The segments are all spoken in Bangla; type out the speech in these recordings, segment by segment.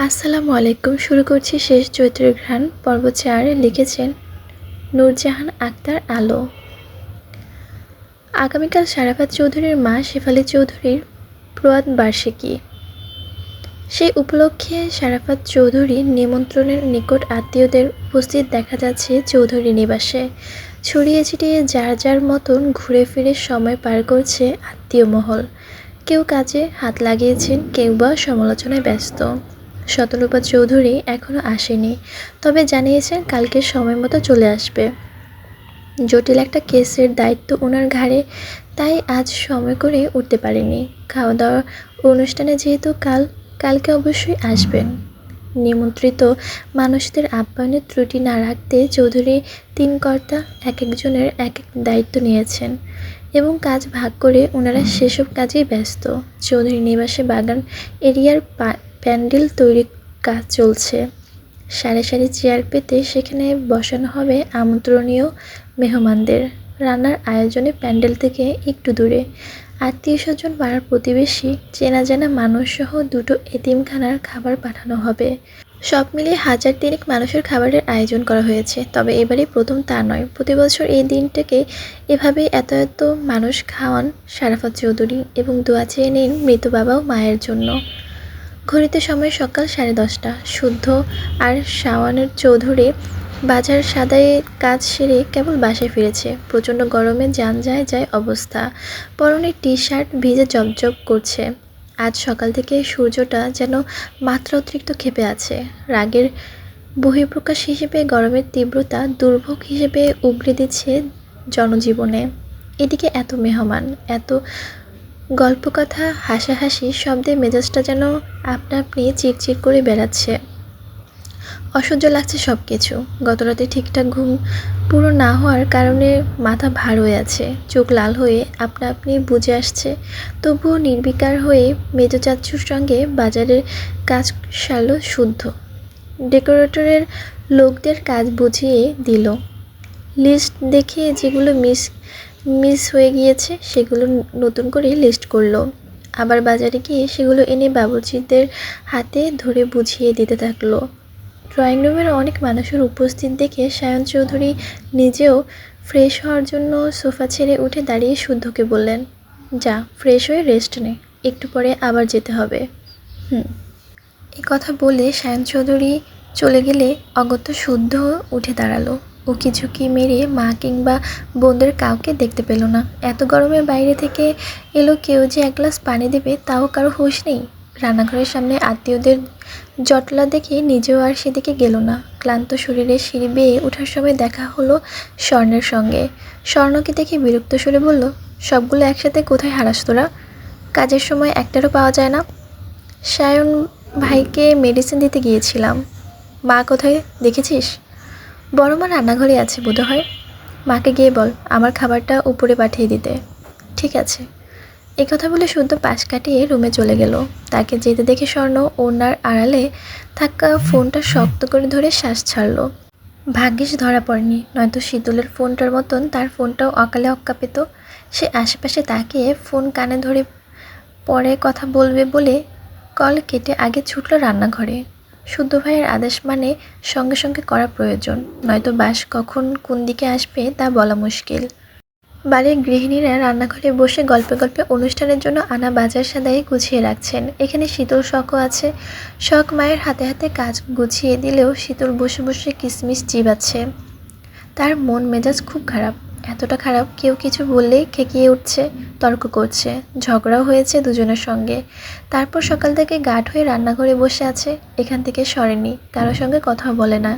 আসসালামু আলাইকুম। শুরু করছি শেষ চৈত্রের ঘ্রাণ পর্ব ৪। লিখেছেন নূরজাহান আক্তার আলো। আগামীকাল সারাফাত চৌধুরীর মা শেফালী চৌধুরীর প্রয়াত বার্ষিকী। সেই উপলক্ষে সারাফাত চৌধুরীর নিমন্ত্রণের নিকট আত্মীয়দের উপস্থিত দেখা যাচ্ছে চৌধুরী নিবাসে। ছড়িয়ে ছিটিয়ে যার যার মতন ঘুরে ফিরে সময় পার করছে আত্মীয় মহল। কেউ কাজে হাত লাগিয়েছেন, কেউ বা সমালোচনায় ব্যস্ত। শতরূপা চৌধুরী এখনও আসেনি, তবে জানিয়েছেন কালকে সময় মতো চলে আসবে। জটিল একটা কেসের দায়িত্ব ওনার ঘাড়ে, তাই আজ সময় করে উঠতে পারেনি। খাওয়া দাওয়া অনুষ্ঠানে যেহেতু কালকে অবশ্যই আসবেন। নিমন্ত্রিত মানুষদের আপ্যায়নের ত্রুটি না রাখতে চৌধুরী তিন কর্তা এক একজনের এক এক দায়িত্ব নিয়েছেন এবং কাজ ভাগ করে ওনারা সেসব কাজেই ব্যস্ত। চৌধুরী নিবাসে বাগান এরিয়ার প্যান্ডেল তৈরির কাজ চলছে। সারি সারি চেয়ার পেতে সেখানে বসানো হবে আমন্ত্রণীয় মেহমানদের। রান্নার আয়োজনে প্যান্ডেল থেকে একটু দূরে আত্মীয় স্বজন, পাড়ার প্রতিবেশী, চেনা জানা মানুষসহ দুটো এতিমখানার খাবার পাঠানো হবে। সব মিলিয়ে ১০০০ মানুষের খাবারের আয়োজন করা হয়েছে। তবে এবারই প্রথম তা নয়, প্রতি বছর এই দিনটাকে এভাবেই এত এত মানুষ খাওয়ান সারাফাত চৌধুরী এবং দোয়া চেয়ে নিন মৃত বাবা ও মায়ের জন্য। ঘড়িতে সময় সকাল 10:30। শুদ্ধ আর শাওনের চৌধুরী বাজার সাদাইয়ের কাজ সেরে কেবল বাসায় ফিরেছে। প্রচণ্ড গরমে যান যায় অবস্থা। পরনে টি-শার্ট ভিজে জবজব করছে। আজ সকাল থেকে সূর্যটা যেন মাত্রা অতিরিক্ত ক্ষেপে আছে। রাগের বহিঃপ্রকাশ হিসেবে গরমের তীব্রতা দুর্ভোগ হিসেবে উগরে দিচ্ছে জনজীবনে। এদিকে এত মেহমান, এত গল্পকথা, হাসাহাসি শব্দে মেজাজটা যেন আপনা আপনি চিরচির করে বেড়াচ্ছে। অসহ্য লাগছে সব কিছু। গতরাতে ঠিকঠাক ঘুম পুরো না হওয়ার কারণে মাথা ভার হয়ে আছে, চোখ লাল হয়ে আপনা আপনি বুজে আসছে। তবুও নির্বিকার হয়ে মেজ চাচ্চুর সঙ্গে বাজারের কাজ সারল শুদ্ধ। ডেকোরেটরের লোকদের কাজ বুঝিয়ে দিল। লিস্ট দেখে যেগুলো মিস হয়ে গিয়েছে সেগুলো নতুন করে লিস্ট করলো। আবার বাজারে গিয়ে সেগুলো এনে বাবুর্চিদের হাতে ধরে বুঝিয়ে দিতে থাকলো। ড্রয়িং রুমের অনেক মানুষের উপস্থিত দেখে সায়ন চৌধুরী নিজেও ফ্রেশ হওয়ার জন্য সোফা ছেড়ে উঠে দাঁড়িয়ে শুদ্ধকে বললেন, যা ফ্রেশ হয়ে রেস্ট নে, একটু পরে আবার যেতে হবে। এই কথা বলে সায়ন চৌধুরী চলে গেলে অগত্যা শুদ্ধ উঠে দাঁড়ালো। উকি ঝুঁকি মেরে মা কিংবা বোনদের কাউকে দেখতে পেল না। এত গরমে বাইরে থেকে এলো, কেউ যে এক গ্লাস পানি দেবে তাও কারো হুঁশ নেই। রান্নাঘরের সামনে আত্মীয়দের জটলা দেখে নিজেও আর সেদিকে গেল না। ক্লান্ত শরীরে সিঁড়ি বেয়ে ওঠার সময় দেখা হলো স্বর্ণের সঙ্গে। স্বর্ণকে দেখে বিরক্ত সুরে বলল, সবগুলো একসাথে কোথায় হারাস তোরা? কাজের সময় একটারও পাওয়া যায় না। সায়ন ভাইকে মেডিসিন দিতে গিয়েছিলাম। মা কোথায় দেখেছিস? বড় মা রান্নাঘরে আছে বোধহয়। মাকে গিয়ে বল আমার খাবারটা উপরে পাঠিয়ে দিতে। ঠিক আছে। এই কথা বলে শুদ্ধ পাশ কাটিয়ে রুমে চলে গেল। তাকে যেতে দেখে স্বর্ণ ওনার আড়ালে থাকা ফোনটা শক্ত করে ধরে শ্বাস ছাড়ল। ভাগ্যিস ধরা পড়েনি, নয়তো শীতলের ফোনটার মতন তার ফোনটাও অকালে অক্কা পেত। সে আশেপাশে তাকিয়ে ফোন কানে ধরে পরে কথা বলবে বলে কল কেটে আগে ছুটল রান্নাঘরে। শুদ্ধ ভাইয়ের আদেশ মানে সঙ্গে সঙ্গে করা প্রয়োজন, নয়তো বাস কখন কোন দিকে আসবে তা বলা মুশকিল। বাড়ির গৃহিণীরা রান্নাঘরে বসে গল্পে গল্পে অনুষ্ঠানের জন্য আনা বাজার সাদাই গুছিয়ে রাখছেন। এখানে শীতল শখও আছে। শখ মায়ের হাতে হাতে কাজ গুছিয়ে দিলেও শীতল বসে বসে কিসমিস চিবাচ্ছে। তার মন মেজাজ খুব খারাপ, এতটা খারাপ কেউ কিছু বললেই খেকিয়ে উঠছে, তর্ক করছে, ঝগড়াও হয়েছে দুজনের সঙ্গে। তারপর সকাল থেকে গাঢ় হয়ে রান্নাঘরে বসে আছে, এখান থেকে সরেনি, কারোর সঙ্গে কথাও বলে না।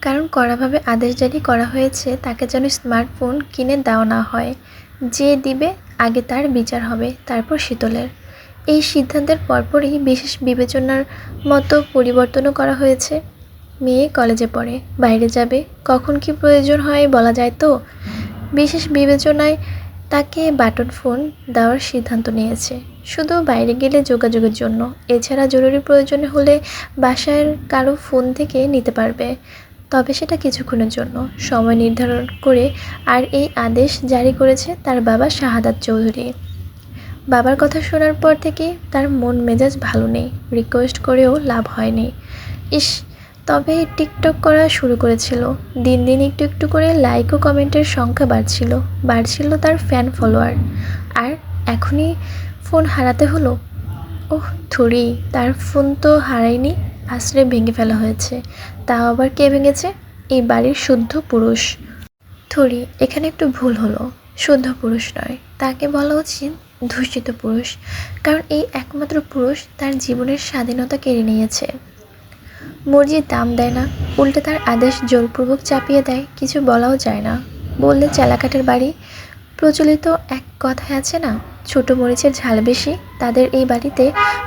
কারণ কড়াভাবে আদেশ জারি করা হয়েছে তাকে যেন স্মার্টফোন কিনে দেওয়া না হয়। যে দিবে আগে তার বিচার হবে, তারপর শীতলের। এই সিদ্ধান্তের পরপরই বিশেষ বিবেচনার মতো পরিবর্তনও করা হয়েছে। মেয়ে কলেজে পড়ে, বাইরে যাবে, কখন কি প্রয়োজন হয় বলা যায় তো। বিশেষ বিবেচনায় তাকে বাটন ফোন দেওয়ার সিদ্ধান্ত নিয়েছে, শুধু বাইরে গেলে যোগাযোগের জন্য। এছাড়া জরুরি প্রয়োজন হলে বাসার কারো ফোন থেকে নিতে পারবে, তবে সেটা কিছুক্ষণের জন্য, সময় নির্ধারণ করে। আর এই আদেশ জারি করেছে তার বাবা শাহাদাত চৌধুরী। বাবার কথা শোনার পর থেকে তার মন মেজাজ ভালো নেই, রিকোয়েস্ট করেও লাভ হয়নি। ইস, তবে টিকটক করা শুরু করেছিল। দিন দিন একটু একটু করে লাইক ও কমেন্টের সংখ্যা বাড়ছিল তার ফ্যান ফলোয়ার। আর এখনই ফোন হারাতে হলো। ওহ থুরি, তার ফোন তো হারায়নি, আছড়ে ভেঙে ফেলা হয়েছে। তাও আবার কে ভেঙেছে? এই বাড়ির শুদ্ধ পুরুষ। থুরি, এখানে একটু ভুল হলো। শুদ্ধ পুরুষ নয়, তাকে বলা উচিত দূষিত পুরুষ, কারণ এই একমাত্র পুরুষ তার জীবনের স্বাধীনতা কেড়ে নিয়েছে। মর্জির দাম দেয় না, উল্টে তার আদেশ জোরপূর্বক চাপিয়ে দেয়, কিছু বলাও যায় না। বললে চেলাকাঠের বাড়ি। প্রচলিত এক কথায় আছে না, ছোট মরিচের ঝাল বেশি। তাদের এই বাড়িতে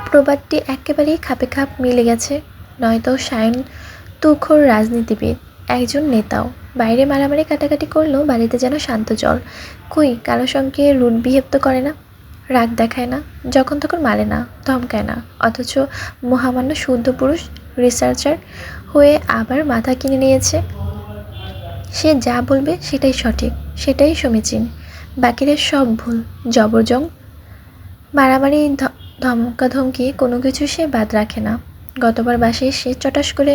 প্রবাদটি একেবারেই খাপে খাপ মিলে গেছে। নয়তো সায়ন তুখোড় রাজনীতিবিদ, একজন নেতাও। বাইরে মারামারি কাটাকাটি করলেও বাড়িতে যেন শান্ত জল। কই কারোর সঙ্গে রুড বিহেভ তো করে না, রাগ দেখায় না, যখন তখন মারে না, ধমকায় না। অথচ মহামান্য শুদ্ধ পুরুষ রিসার্চার হয়ে আবার মাথা কিনে নিয়েছে। সে যা বলবে সেটাই সঠিক, সেটাই সমীচীন। বাকিরা সব ভুল, জবরজং। মারামারি ধমকাধমকি কোনো কিছু সে বাদ রাখে না। গতবার বাসায় সে চটাস করে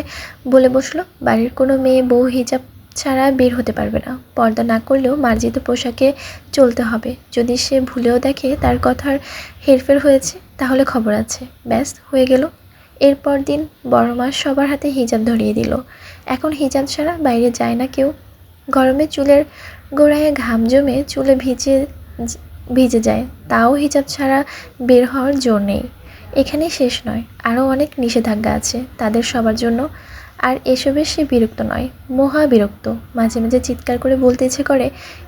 বলে বসলো, বাড়ির কোনো মেয়ে বউ হিজাব ছাড়া বের হতে পারবে না, পর্দা না করলেও মার্জিত পোশাকে চলতে হবে। যদি সে ভুলেও দেখে তার কথার হেরফের হয়েছে, তাহলে খবর আছে। ব্যাস হয়ে গেল। এরপর দিন বড় মা সবার হাতে হিজাব ধরিয়ে দিল। এখন হিজাব ছাড়া বাইরে যায় না কেউ। গরমে চুলের গোড়ায় ঘাম জমে চুলে ভিজে যায়, তাও হিজাব ছাড়া বের হওয়ার জোর নেই। এখানেই শেষ নয়, আরও অনেক নিষেধাজ্ঞা আছে তাদের সবার জন্য। আর এসবে সে বিরক্ত নয়, মহা বিরক্ত। মাঝে মাঝে চিৎকার করে বলতে ইচ্ছে করে,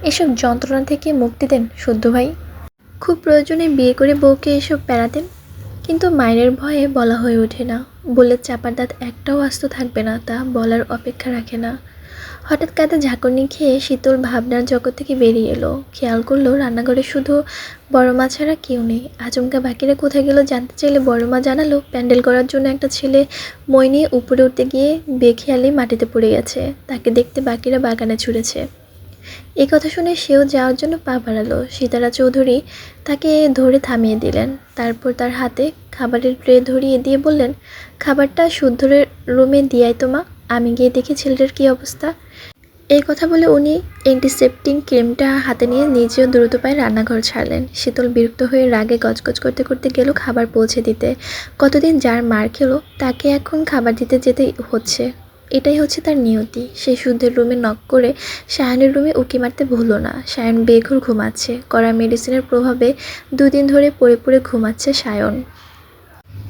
এসব যন্ত্রণা থেকে মুক্তি দেন শুদ্ধ ভাই। খুব প্রয়োজনে বিয়ে করে বউকে এসব প্যারা দেন। কিন্তু মায়ের ভয়ে বলা হয়ে ওঠে না। বললে চাপার দাঁত একটাও আস্ত থাকবে না, তা বলার অপেক্ষা রাখে না। হঠাৎ কাঁধে ঝাঁকুনি খেয়ে শীতল ভাবনার জগৎ থেকে বেরিয়ে এলো। খেয়াল করলো রান্নাঘরে শুধু বড় মা ছাড়া কেউ নেই। আচমকা বাকিরা কোথায় গেল জানতে চাইলে বড় মা জানালো, প্যান্ডেল করার জন্য একটা ছেলে মই নিয়ে উপরে উঠতে গিয়ে বেখেয়ালি মাটিতে পড়ে গেছে। তাকে দেখতে বাকিরা বাগানে ছুটেছে। এই কথা শুনে সেও যাওয়ার জন্য পা বাড়ালো। সীতারা চৌধুরী তাকে ধরে থামিয়ে দিলেন। তারপর তার হাতে খাবারের ট্রে ধরিয়ে দিয়ে বললেন, খাবারটা শুদ্ধরের রুমে দিয়াই তো মা, আমি গিয়ে দেখি ছেলেটার কী অবস্থা। এই কথা বলে উনি অ্যান্টিসেপ্টিক ক্রিমটা হাতে নিয়ে নিজেও দ্রুত পায়ে রান্নাঘর ছাড়লেন। শীতল বিরক্ত হয়ে রাগে গজগজ করতে করতে গেল খাবার পৌঁছে দিতে। কতদিন যার মার খেলো, তাকে এখন খাবার দিতে যেতে হচ্ছে। এটাই হচ্ছে তার নিয়তি। সে শুদ্ধের রুমে নক করে সায়নের রুমে উঁকি মারতে ভুলো না। সায়ন বেঘোর ঘুমাচ্ছে। কড়া মেডিসিনের প্রভাবে দুদিন ধরে পড়ে পড়ে ঘুমাচ্ছে সায়ন।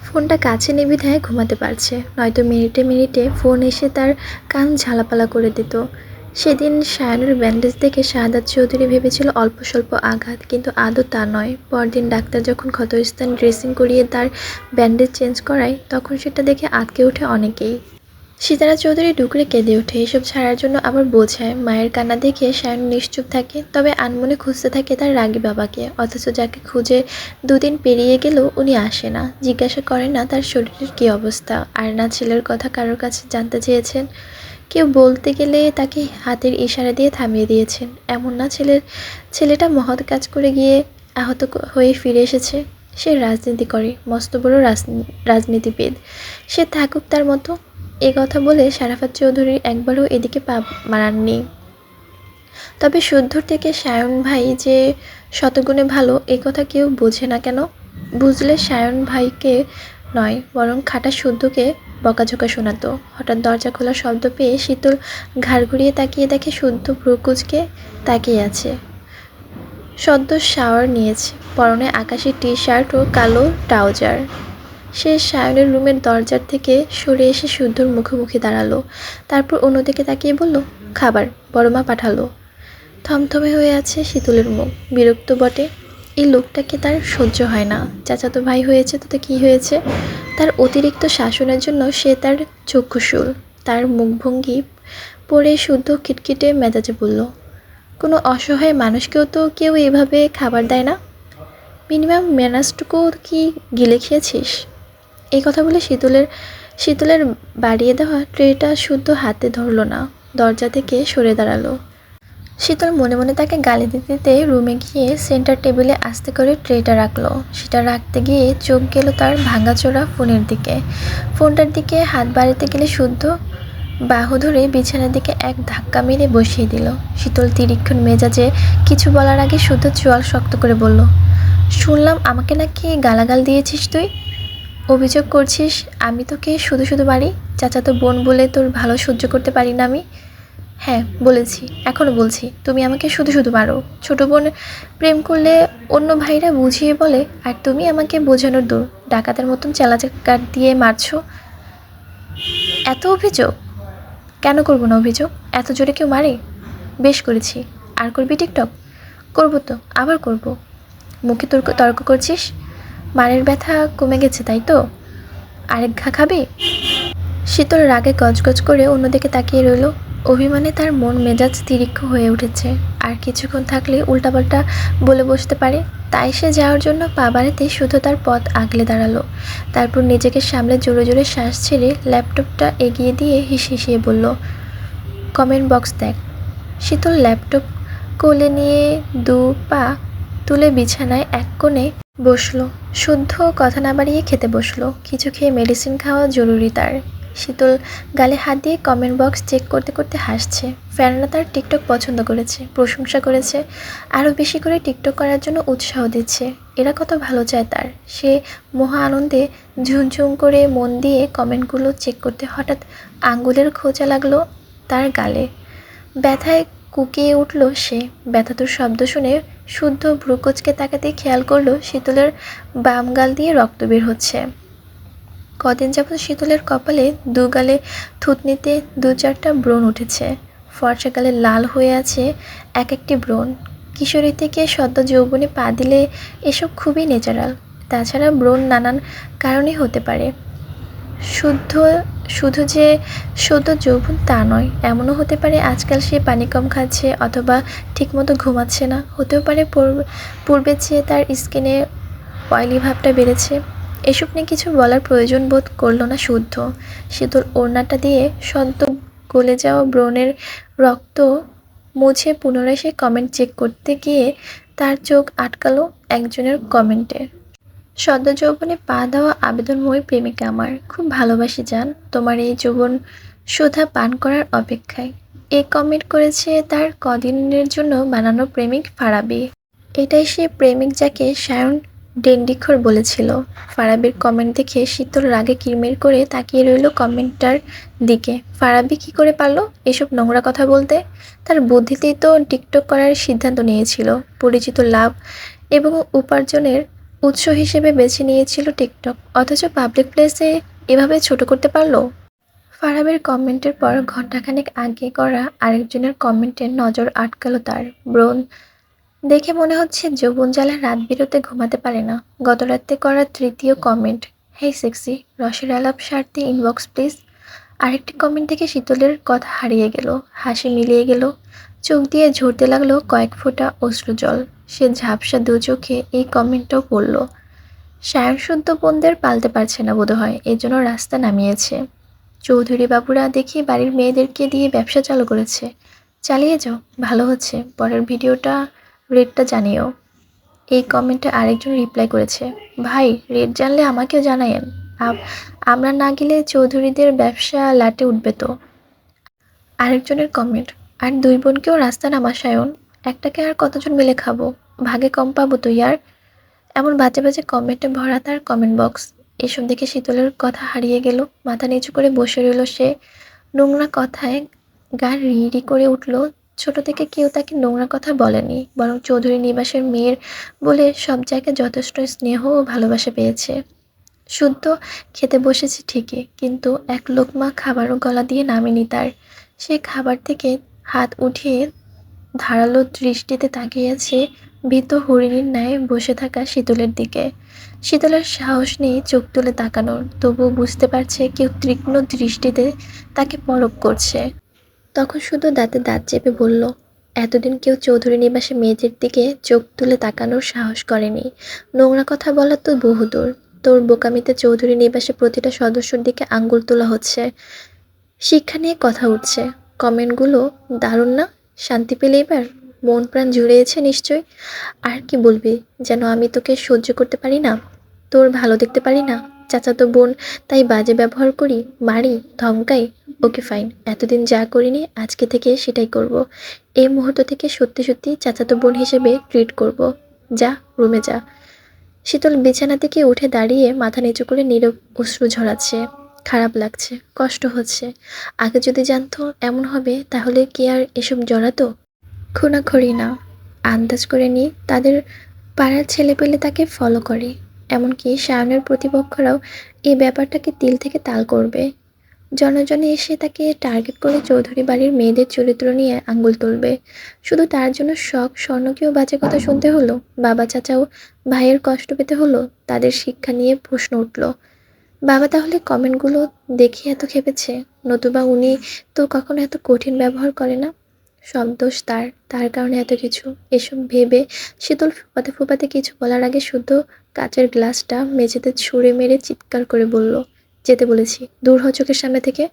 ফোনটা কাছে নেই বিধায় ঘুমাতে পারছে, নয়তো মিনিটে মিনিটে ফোন এসে তার কান ঝালাপালা করে দিত। সেদিন সায়নের ব্যান্ডেজ দেখে শাহাদাত চৌধুরী ভেবেছিল অল্প স্বল্প আঘাত, কিন্তু আদৌ তা নয়। পরদিন ডাক্তার যখন ক্ষতস্থান ড্রেসিং করিয়ে তার ব্যান্ডেজ চেঞ্জ করায়, তখন সেটা দেখে আঁতকে ওঠে অনেকেই। সীতারা চৌধুরী ডুকরে কেঁদে ওঠে। এসব ছাড়ার জন্য আবার বোঝায়। মায়ের কান্না দেখে সায়ন নিশ্চুপ থাকে, তবে আনমনে খুঁজতে থাকে তার রাগী বাবাকে। অথচ যাকে খুঁজে দুদিন পেরিয়ে গেলেও উনি আসে না, জিজ্ঞাসা করেন না তার শরীরের কী অবস্থা, আর না ছেলের কথা কারোর কাছে জানতে চেয়েছেন। কেউ বলতে গেলে তাকে হাতের ইশারা দিয়ে থামিয়ে দিয়েছেন। এমন না ছেলেটা মহৎ কাজ করে গিয়ে আহত হয়ে ফিরে এসেছে। সে রাজনীতি করে, মস্ত বড় রাজনীতিবিদ। সে থাকুক তার মতো। এ কথা বলে শারাফাত চৌধুরী একবারও এদিকে পা মারাননি। তবে শুদ্ধর থেকে সায়ন ভাই যে শতগুণে ভালো, এ কথা কেউ বোঝে না কেন? বুঝলে সায়ন ভাইকে নয়, বরং খাঁটা শুদ্ধকে বকাঝোকা শোনাতো। হঠাৎ দরজা খোলার শব্দ পেয়ে শীতল ঘাড় ঘুরিয়ে তাকিয়ে দেখে শুদ্ধ ভ্রুকুচকে তাকিয়ে আছে। সদ্য শাওয়ার নিয়েছে, পরনে আকাশি টি শার্ট ও কালো ট্রাউজার। সে সায়নের রুমের দরজার থেকে সরে এসে শুদ্ধর মুখোমুখি দাঁড়ালো। তারপর অন্যদিকে তাকিয়ে বলল, খাবার বড়মা পাঠালো। থমথমে হয়ে আছে শীতলের মুখ। বিরক্ত বটে। এই লোকটাকে তার সহ্য হয় না। চাচাতো ভাই হয়েছে তাতে কী হয়েছে? তার অতিরিক্ত শাসনের জন্য সে তার চক্ষুশূল। তার মুখভঙ্গি পড়ে শুদ্ধ খিটখিটে মেজাজে বলল, কোনো অসহায় মানুষকেও তো কেউ এইভাবে খাবার দেয় না। মিনিমাম ম্যানার্সটুকু কি গিলে খেয়েছিস? এই কথা বলে শীতলের বাড়িয়ে দেওয়া ট্রেটা শুদ্ধ হাতে ধরল না, দরজা থেকে সরে দাঁড়ালো। শীতল মনে মনে তাকে গালি দিতে দিতে রুমে গিয়ে সেন্টার টেবিলে আস্তে করে ট্রেটা রাখলো। সেটা রাখতে গিয়ে চোখ গেল তার ভাঙাচোরা ফোনের দিকে। ফোনটার দিকে হাত বাড়াতে গেলে শুদ্ধ বাহু ধরে বিছানার দিকে এক ধাক্কা মেরে বসিয়ে দিল। শীতল তিরিক্ষণ মেজাজে কিছু বলার আগে শুদ্ধ চোয়াল শক্ত করে বলল, শুনলাম আমাকে নাকি গালাগাল দিয়েছিস তুই। অভিযোগ করছিস আমি তোকে শুধু শুধু মারি? চাচাতো বোন বলে তোর ভালো সহ্য করতে পারি না আমি? হ্যাঁ বলেছি, এখনও বলছি, তুমি আমাকে শুধু শুধু মারো। ছোট বোন প্রেম করলে অন্য ভাইরা বুঝিয়ে বলে, আর তুমি আমাকে বোঝানোর দূর ডাকাতের মতন চেলাচাকার দিয়ে মারছো। এত অভিযোগ? কেন করবো না অভিযোগ? এত জোরে কেউ মারে? বেশ করেছি। আর করবি টিকটক? করবো তো, আবার করব। মুখে তর্ক তর্ক করছিস? মারের ব্যথা কমে গেছে তাই তো? আরেক ঘা খাবি? শীতল রাগে গজগজ করে অন্যদিকে তাকিয়ে রইল। অভিমানে তার মন মেজাজ তিরিক্ষ হয়ে উঠেছে। আর কিছুক্ষণ থাকলে উল্টাপাল্টা বলে বসতে পারে। তাই সে যাওয়ার জন্য পা বাড়াতে শুধু তার পথ আগলে দাঁড়ালো। তারপর নিজেকে সামলে জোরে জোরে শ্বাস ছেড়ে ল্যাপটপটা এগিয়ে দিয়ে হিসিয়ে বলল, কমেন্ট বক্স দেখ। শীতল ল্যাপটপ কোলে নিয়ে দু পা তুলে বিছানায় এক কোণে বসলো। শুদ্ধ কথা না বাড়িয়ে খেতে বসলো। কিছু খেয়ে মেডিসিন খাওয়া জরুরি তার। শীতল গালে হাত দিয়ে কমেন্ট বক্স চেক করতে করতে হাসছে। ফ্যানরা তার টিকটক পছন্দ করেছে, প্রশংসা করেছে, আরও বেশি করে টিকটক করার জন্য উৎসাহ দিচ্ছে। এরা কত ভালো চায় তার। সে মহা আনন্দে ঝুমঝুম করে মন দিয়ে কমেন্টগুলো চেক করতে হঠাৎ আঙ্গুলের খোঁচা লাগলো তার গালে। ব্যথায় কুকিয়ে উঠল সে। ব্যথাতুর শব্দ শুনে শুদ্ধ ভ্রুকুচকে তাকাতে খেয়াল করলো শীতলের বাম গাল দিয়ে রক্ত বের হচ্ছে। কদিন যাবৎ শীতলের কপালে দু গালে থুতনিতে দু চারটা ব্রণ উঠেছে। ফর্সা গালে লাল হয়ে আছে এক একটি ব্রণ। কিশোরী থেকে সদ্য যৌবনে পা দিলে এসব খুবই ন্যাচারাল। তাছাড়া ব্রণ নানান কারণে হতে পারে। শুদ্ধ শুধু যে সদ্য যৌবন তা নয়, এমনও হতে পারে আজকাল সে পানি কম খাচ্ছে অথবা ঠিকমতো ঘুমাচ্ছে না। হতেও পারে পূর্বের চেয়ে তার স্কিনে অয়েলি ভাবটা বেড়েছে। এসব নিয়ে কিছু বলার প্রয়োজন বোধ করল না শুদ্ধ। শীতল ওড়নাটা দিয়ে সদ্য গলে যাওয়া ব্রণের রক্ত মুছে পুনরায় সে কমেন্ট চেক করতে গিয়ে তার চোখ আটকালো একজনের কমেন্টে। সদ্য যৌবনে পা দেওয়া আবেদনময়ী প্রেমিকা আমার, খুব ভালোবাসি জান, তোমার এই যৌবন সুধা পান করার অপেক্ষায়। এই কমেন্ট করেছে তার কদিনের জন্য বানানো প্রেমিক ফারাবি। এটাই সে প্রেমিক যাকে সায়ন ডেন্ডিখোর বলেছিল। ফারাবির কমেন্ট দেখে শীতল রাগে কিরমির করে তাকিয়ে রইল কমেন্টটার দিকে। ফারাবি কি করে পারলো এসব নোংরা কথা বলতে? তার বুদ্ধিতেই তো টিকটক করার সিদ্ধান্ত নিয়েছিল। পরিচিত লাভ এবং উপার্জনের উৎস হিসেবে বেছে নিয়েছিল টিকটক, অথচ পাবলিক প্লেসে এভাবে ছোট করতে পারলো। ফারাবের কমেন্টের পর ঘণ্টাখানেক আগে করা আরেকজনের কমেন্টে নজর আটকালো তার। ব্রণ দেখে মনে হচ্ছে যৌবন জ্বালা রাত বিরতে ঘুমাতে পারে না। গত রাতে করা তৃতীয় কমেন্ট, হেই সেক্সি, রসের আলাপ সারতে ইনবক্স প্লিজ। আরেকটি কমেন্ট থেকে শীতলের কথা হারিয়ে গেল, হাসি মিলিয়ে গেল, চোখ দিয়ে ঝরতে লাগলো কয়েক ফোঁটা অশ্রুজল। সে ঝাপসা দু চোখে এই কমেন্টটাও পড়ল। সায়ন শুদ্ধ বোনদের পালতে পারছে না বোধহয়, এজন্য রাস্তা নামিয়েছে। চৌধুরী বাবুরা দেখি বাড়ির মেয়েদেরকে দিয়ে ব্যবসা চালু করেছে। চালিয়ে যাও, ভালো হচ্ছে। পরের ভিডিওটা রেটটা জানিও। এই কমেন্টে আরেকজন রিপ্লাই করেছে, ভাই রেট জানলে আমাকেও জানায়েন। আমরা না গেলে চৌধুরীদের ব্যবসা লাটে উঠবে তো। আরেকজনের কমেন্ট, আর দুই বোনকেও রাস্তা নামা সায়ন, একটাকে আর কতজন মিলে খাবো, ভাগে কম পাবো তো ইয়ার। এমন বাজে বাজে কমেন্টে ভরা তার কমেন্ট বক্স। এসব দেখে শীতলের কথা হারিয়ে গেল। মাথা নিচু করে বসে রইল সে। নোংরা কথায় গা রিড়ি করে উঠল। ছোট থেকে কেউ তাকে নোংরা কথা বলেনি, বরং চৌধুরী নিবাসের মেয়ের বলে সব জায়গায় যথেষ্ট স্নেহ ও ভালোবাসা পেয়েছে। শুদ্ধ খেতে বসেছে ঠিকই, কিন্তু এক লোকমা খাবারও গলা দিয়ে নামেনি তার। সে খাবার থেকে হাত উঠিয়ে ধারালো দৃষ্টিতে তাকিয়ে আছে ভীত হরিণীর ন্যায় বসে থাকা শীতলের দিকে। শীতলের সাহস নেই চোখ তুলে তাকানোর, তবুও বুঝতে পারছে কেউ তীক্ষ্ণ দৃষ্টিতে তাকে পরখ করছে। তখন শুধু দাঁতে দাঁত চেপে বলল, এতদিন কেউ চৌধুরী নিবাসে মেয়েদের দিকে চোখ তুলে তাকানোর সাহস করেনি। নোংরা কথা বলা তো বহুদূর, তোর বোকামিতে চৌধুরী নিবাসে প্রতিটা সদস্যর দিকে আঙ্গুল তোলা হচ্ছে। শিক্ষা নিয়ে কথা উঠছে। কমেন্টগুলো দারুণ না? শান্তি পেলে এবার? মন প্রাণ জুড়িয়েছে নিশ্চয়। আর কি বলবি? যেন আমি তোকে সহ্য করতে পারি না, তোর ভালো দেখতে পারি না, চাচাতো বোন তাই বাজে ব্যবহার করি, মারি, ধমকাই। ওকে ফাইন, এতদিন যা করিনি আজকে থেকে সেটাই করব। এই মুহূর্ত থেকে সত্যি সত্যি চাচাতো বোন হিসেবে ট্রিট করব। যা, রুমে যা। শীতল বিছানা থেকে উঠে দাঁড়িয়ে মাথা নিচু করে নীরব অশ্রু ঝরাচ্ছে। খারাপ লাগছে, কষ্ট হচ্ছে। আগে যদি জানতো এমন হবে তাহলে কি আর এসব জড়াতো? খোনাখড়ি না, আন্দাজ করে নিই তাদের পাড়ার ছেলেপেলে তাকে ফলো করে। এমনকি সায়নের প্রতিপক্ষরাও এই ব্যাপারটাকে তিল থেকে তাল করবে। জনে জনে এসে তাকে টার্গেট করে চৌধুরী বাড়ির মেয়েদের চরিত্র নিয়ে আঙ্গুল তুলবে। শুধু তার জন্য শখ স্বর্ণকেও বাজে কথা শুনতে হলো, বাবা চাচাও ভাইয়ের কষ্ট পেতে হলো, তাদের শিক্ষা নিয়ে প্রশ্ন উঠল। বাবা তাহলে কমেন্টগুলো দেখে এত খেপেছে, নতুবা উনি তো কখনো এত কঠিন ব্যবহার করে না। সব দোষ তার, তার কারণে এত কিছু। এসব ভেবে শীতল ফোপাতে ফোপাতে কিছু বলার আগে শুদ্ধ কাচের গ্লাসটা মেঝেতে ছুঁড়ে মেরে চিৎকার করে বলল, যেতে বলেছি, দূর হ চোখের সামনে থেকে।